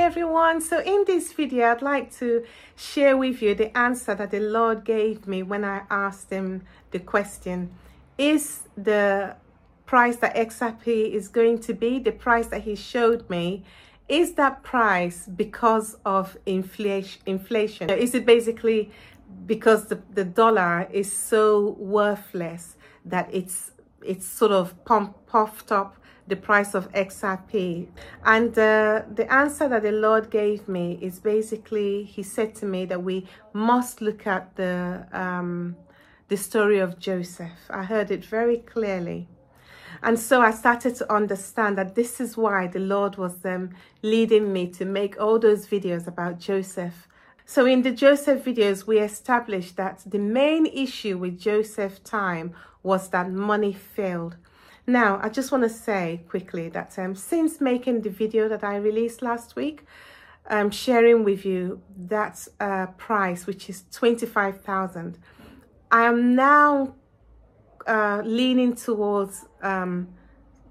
everyone. So in this video, I'd like to share with you the answer that the Lord gave me when I asked him the question, is the price that XRP is going to be, the price that he showed me, is that price because of inflation? Is it basically because the dollar is so worthless that it's sort of puffed up the price of XRP? And the answer that the Lord gave me is basically, he said to me that we must look at the story of Joseph. I heard it very clearly. And so I started to understand that this is why the Lord was leading me to make all those videos about Joseph. So in the Joseph videos, we established that the main issue with Joseph's time was that money failed. Now, I just want to say quickly that since making the video that I released last week, sharing with you that price, which is 25,000, I am now leaning towards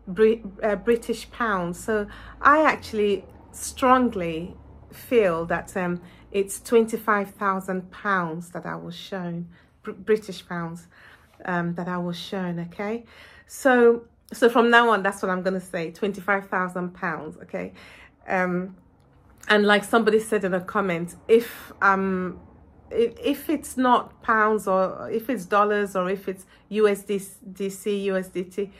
British pounds. So I actually strongly feel that it's 25,000 pounds that I was shown, British pounds, that I was shown. Okay, so from now on, that's what I'm going to say, 25,000 pounds. Okay, and like somebody said in a comment, if it's not pounds, or if it's dollars, or if it's USDT,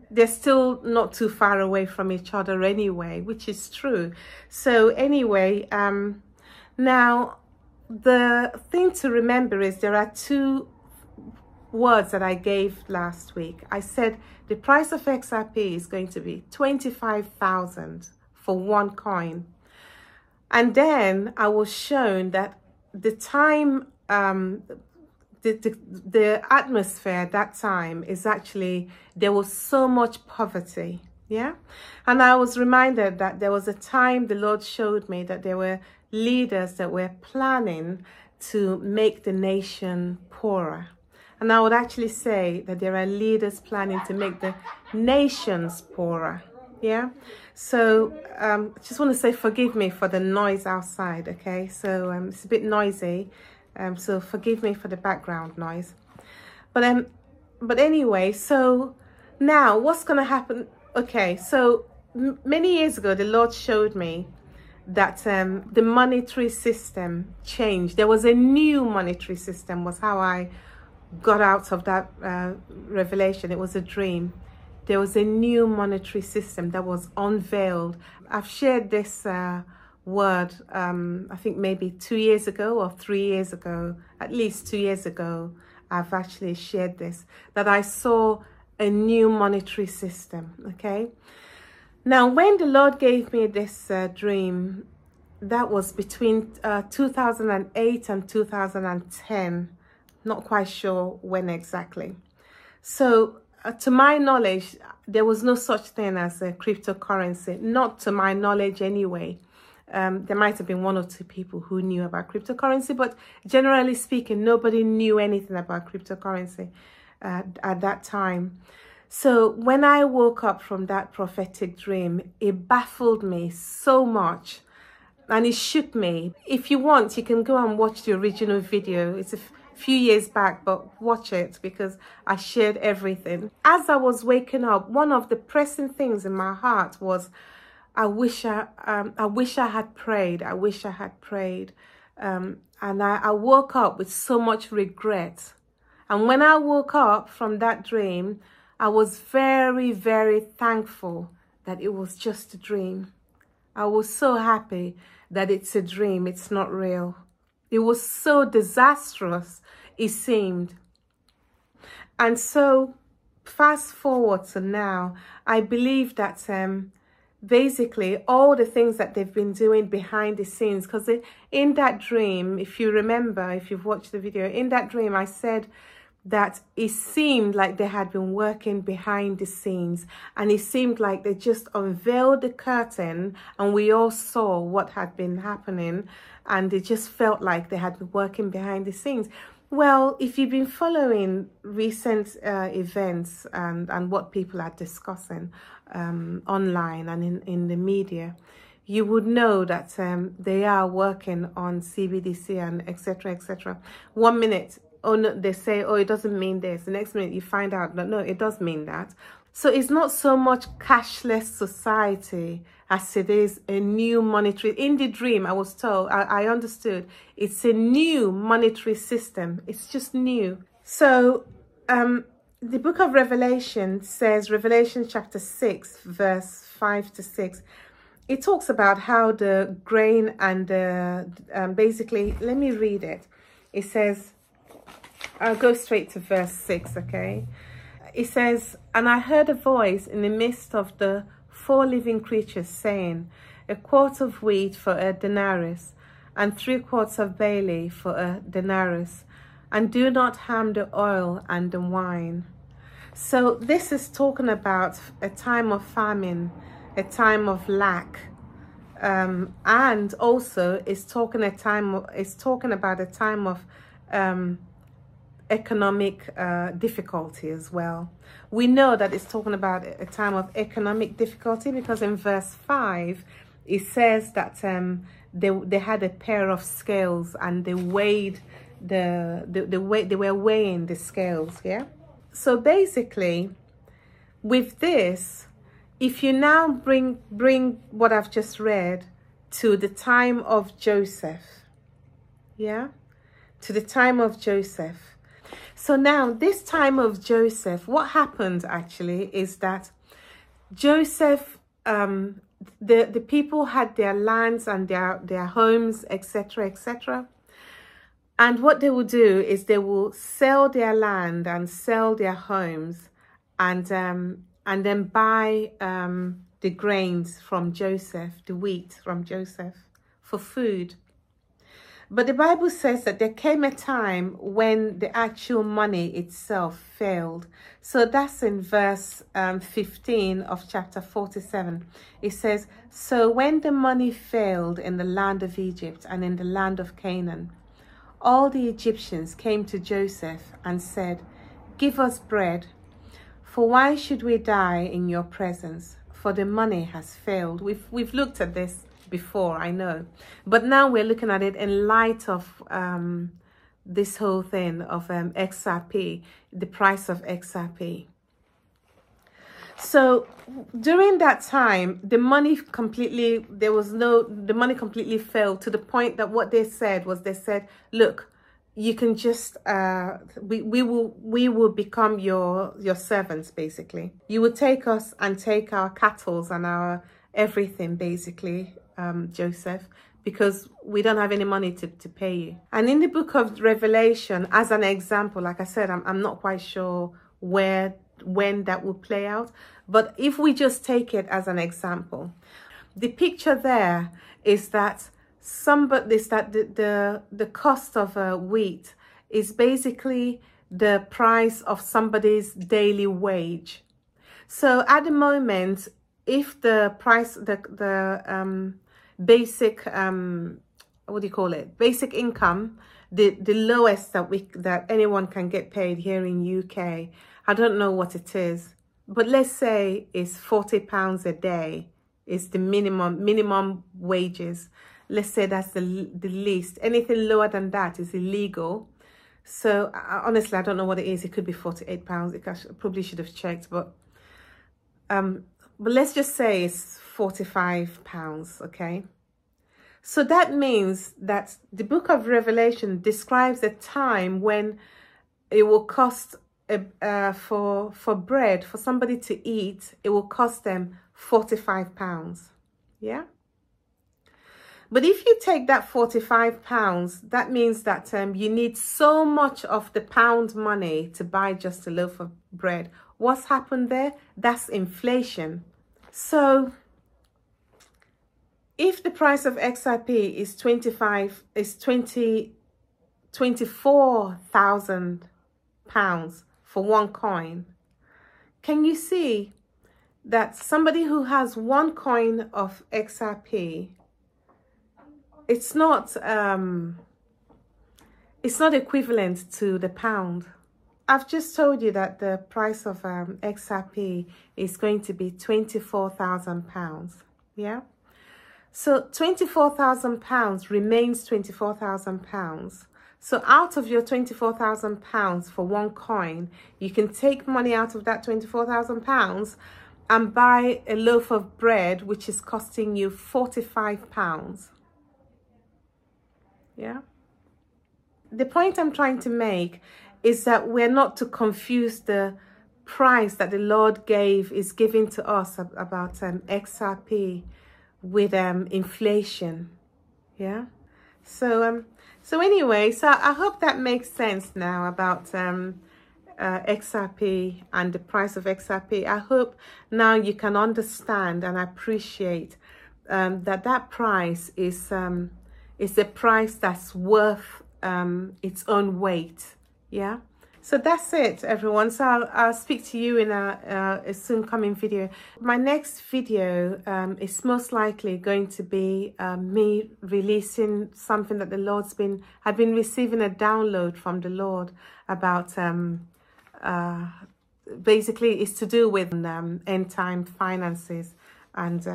they're still not too far away from each other anyway, which is true. So anyway, now the thing to remember is there are two words that I gave last week. I said the price of XRP is going to be 25,000 for one coin. And then I was shown that the time, the atmosphere at that time is actually, there was so much poverty. Yeah. And I was reminded that there was a time the Lord showed me that there were leaders that were planning to make the nation poorer. And I would actually say that there are leaders planning to make the nations poorer. Yeah. So just want to say, forgive me for the noise outside. Okay. So it's a bit noisy. So forgive me for the background noise. But anyway, so now what's going to happen? Okay. So many years ago, the Lord showed me that the monetary system changed. There was a new monetary system, was how I got out of that revelation. It was a dream. There was a new monetary system that was unveiled. I've shared this word, I think maybe 2 years ago or 3 years ago, at least 2 years ago, I've actually shared this, that I saw a new monetary system. Okay. Now, when the Lord gave me this dream, that was between 2008 and 2010. Not quite sure when exactly. So to my knowledge, there was no such thing as a cryptocurrency, not to my knowledge anyway. There might have been one or two people who knew about cryptocurrency, but generally speaking, nobody knew anything about cryptocurrency at that time. So when I woke up from that prophetic dream, it baffled me so much and it shook me. If you want, you can go and watch the original video. It's a few years back, but watch it because I shared everything. As I was waking up, one of the pressing things in my heart was, I wish I had prayed. I wish I had prayed. And I woke up with so much regret. And when I woke up from that dream, I was very, very thankful that it was just a dream. I was so happy that it's a dream. It's not real. It was so disastrous, it seemed. And so fast forward to now, I believe that basically all the things that they've been doing behind the scenes, because in that dream, if you remember, if you've watched the video, in that dream I said that it seemed like they had been working behind the scenes, and it seemed like they just unveiled the curtain and we all saw what had been happening, and it just felt like they had been working behind the scenes. Well, if you've been following recent events and what people are discussing online and in the media, you would know that they are working on CBDC and etc., etc. 1 minute, oh no, they say, oh, it doesn't mean this. The next minute you find out that no, it does mean that. So it's not so much cashless society as it is a new monetary. In the dream, I was told, I understood, it's a new monetary system. It's just new. So the book of Revelation says, Revelation chapter 6, verse 5 to 6, it talks about how the grain and basically, let me read it. It says, I'll go straight to verse 6, okay? It says, and I heard a voice in the midst of the 4 living creatures saying, a quart of wheat for a denarius, and 3 quarts of barley for a denarius, and do not harm the oil and the wine. So this is talking about a time of famine, a time of lack, and also it's talking about a time of economic difficulty as well. We know that it's talking about a time of economic difficulty because in verse 5 it says that they had a pair of scales and they weighed they were weighing the scales. Yeah. So basically, with this, if you now bring what I've just read to the time of Joseph, yeah, to the time of Joseph. So now this time of Joseph, what happened actually is that Joseph, the people had their lands and their homes, etc., etc. And what they will do is they will sell their land and sell their homes and then buy the grains from Joseph, the wheat from Joseph for food. But the Bible says that there came a time when the actual money itself failed. So that's in verse 15 of chapter 47. It says, so when the money failed in the land of Egypt and in the land of Canaan, all the Egyptians came to Joseph and said, give us bread, for why should we die in your presence? For the money has failed. We've looked at this before, I know, but now we're looking at it in light of this whole thing of XRP, the price of XRP. So during that time, the money completely failed to the point that what they said was, they said, look, you can just we will become your servants. Basically, you will take us and take our cattle and our everything, basically, Joseph, because we don't have any money to pay you. And in the book of Revelation, as an example, like I said, I'm not quite sure when that will play out, but if we just take it as an example, the picture there is that the cost of wheat is basically the price of somebody's daily wage. So at the moment, if the price, the basic what do you call it, basic income, the lowest that anyone can get paid here in UK, I don't know what it is, but let's say it's £40 a day is the minimum wages. Let's say that's the least. Anything lower than that is illegal. So honestly, I don't know what it is. It could be £48. I probably should have checked, but let's just say it's £45, okay? So that means that the book of Revelation describes a time when it will cost for bread, for somebody to eat, it will cost them £45. Yeah? But if you take that £45, that means that you need so much of the pound money to buy just a loaf of bread. What's happened there? That's inflation. So if the price of XRP is 24,000 pounds for one coin, can you see that somebody who has one coin of XRP, it's not equivalent to the pound. I've just told you that the price of XRP is going to be £24,000. Yeah. So £24,000 remains £24,000. So out of your £24,000 for one coin, you can take money out of that £24,000 and buy a loaf of bread, which is costing you £45. Yeah. The point I'm trying to make is that we're not to confuse the price that the Lord is giving to us about XRP with inflation. Yeah. So anyway, so I hope that makes sense now about XRP and the price of XRP. I hope now you can understand and appreciate that price is a price that's worth its own weight. Yeah. So that's it, everyone. So I'll speak to you in a soon coming video. My next video is most likely going to be me releasing something that the Lord's I've been receiving a download from the Lord about. Basically, it's to do with end time finances and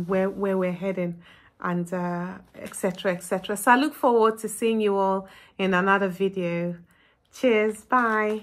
where we're heading, and etc. etc. So I look forward to seeing you all in another video. Cheers. Bye.